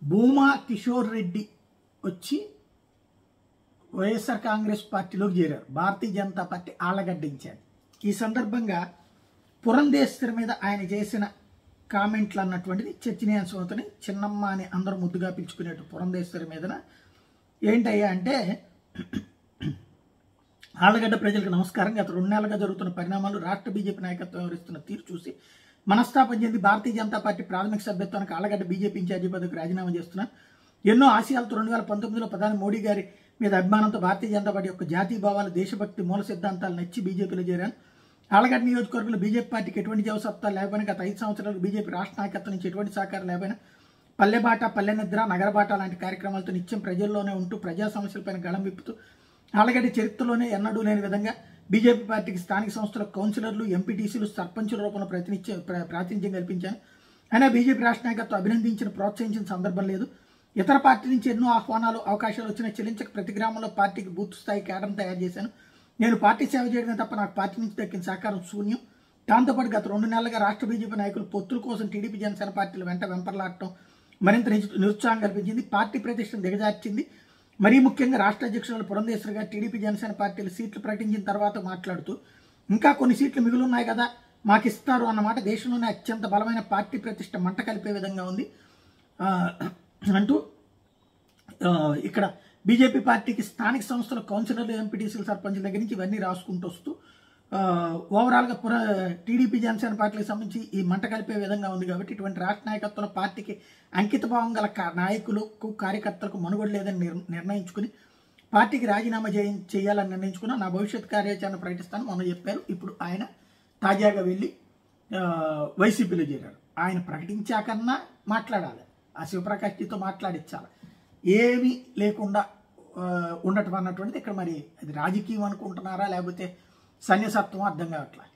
భూమా కిషోర్ రెడ్డి వచ్చి వైఎస్ఆర్ కాంగ్రెస్ పార్టీలోకి చేరారు. భారతీయ జనతా పార్టీ ఆళ్లగడ్డించారు. ఈ సందర్భంగా పురంధేశ్వరి మీద ఆయన చేసిన కామెంట్లు అన్నటువంటిది చర్చనీయాంశం అవుతుంది. చిన్నమ్మ అని అందరూ ముద్దుగా పిలుచుకునేట్టు పురంధేశ్వరి మీదన ఏంటయ్యా అంటే, ఆళ్లగడ్డ ప్రజలకు నమస్కారం. గత 2 నెలలుగా జరుగుతున్న పరిణామాలు, రాష్ట్ర బీజేపీ నాయకత్వం వ్యవహరిస్తున్న తీరు చూసి మనస్తాపం చెంది భారతీయ జనతా పార్టీ ప్రాథమిక సభ్యత్వానికి ఆళ్లగడ్డ బీజేపీ ఇన్ఛార్జి పదవికి రాజీనామా చేస్తున్నారు. ఎన్నో ఆశయాలతో 2019లో ప్రధాని మోడీ గారి మీద అభిమానంతో భారతీయ జనతా పార్టీ యొక్క జాతీయ భావాలు, దేశభక్తి, మూల సిద్ధాంతాలు నచ్చి బీజేపీలో చేరాను. ఆళ్లగడ్డ నియోజకవర్గంలో బీజేపీ పార్టీకి ఎటువంటి జవసత్తాలు లేకపోయినా, గత 5 సంవత్సరాలకు బీజేపీ రాష్ట్ర నాయకత్వం నుంచి ఎటువంటి సహకారం లేకపోయినా, పల్లెబాట, పల్లె నిద్ర, నగరబాట లాంటి కార్యక్రమాలతో నిత్యం ప్రజల్లోనే ఉంటూ ప్రజా సమస్యలపైన గళం విప్పుతూ ఆళ్లగడ్డ చరిత్రలోనే ఎన్నడూ లేని విధంగా బీజేపీ పార్టీకి స్థానిక సంస్థల కౌన్సిలర్లు, ఎంపీటీసీలు, సర్పంచుల రూపంలో ప్రాతినిధ్యం కల్పించాను. అయినా బీజేపీ రాష్ట్ర నాయకత్వం అభినందించిన, ప్రోత్సహించిన సందర్భం లేదు. ఇతర పార్టీ నుంచి ఎన్నో ఆహ్వానాలు, అవకాశాలు వచ్చినా చెల్లించక ప్రతి గ్రామంలో పార్టీకి బూత్ స్థాయి కేడర్ను తయారు చేశాను. నేను పార్టీ సేవ చేయడమే తప్ప నాకు పార్టీ నుంచి దక్కిన సహకారం శూన్యం. దాంతోపాటు గత 2 నెలలుగా రాష్ట్ర బీజేపీ నాయకులు పొత్తుల కోసం టీడీపీ, జనసేన పార్టీలు వెంట వెంపర్లాడటం మరింత నిరుత్సాహం కల్పించింది, పార్టీ ప్రతిష్టను దిగజార్చింది. మరీ ముఖ్యంగా రాష్ట్ర అధ్యక్షురాలు పురంధేశ్వరి గారు టీడీపీ, జనసేన పార్టీలు సీట్లు ప్రకటించిన తర్వాత మాట్లాడుతూ, ఇంకా కొన్ని సీట్లు మిగులు ఉన్నాయి కదా, మాకు ఇస్తారు అన్నమాట దేశంలోనే అత్యంత బలమైన పార్టీ ప్రతిష్ట మంట కలిపే విధంగా ఉంది అంటూ ఇక్కడ బీజేపీ పార్టీకి స్థానిక సంస్థల కౌన్సిలర్లు, ఎంపీటీసీలు, సర్పంచుల దగ్గర నుంచి ఇవన్నీ రాసుకుంటూ వస్తూ ఓవరాల్గా టీడీపీ, జనసేన పార్టీలకు సంబంధించి ఈ మంట కలిపే విధంగా ఉంది. కాబట్టి ఇటువంటి రాష్ట్ర నాయకత్వంలో పార్టీకి అంకిత భావం గల నాయకులకు, కార్యకర్తలకు మనుగడ లేదని నిర్ణయించుకుని పార్టీకి రాజీనామా చేయాలని నిర్ణయించుకున్నా. నా భవిష్యత్ కార్యాచరణ ప్రకటిస్తాను మొన్న చెప్పారు. ఇప్పుడు ఆయన తాజాగా వెళ్ళి వైసీపీలో చేరారు. ఆయన ప్రకటించాకన్నా మాట్లాడాలి, ఆ శివప్రకాష్తో మాట్లాడించాలి. ఏమీ లేకుండా ఉండటం అన్నటువంటిది ఇక్కడ మరి అది రాజకీయం అనుకుంటున్నారా లేకపోతే సన్యాసత్వం అర్థం కావట్లేదు.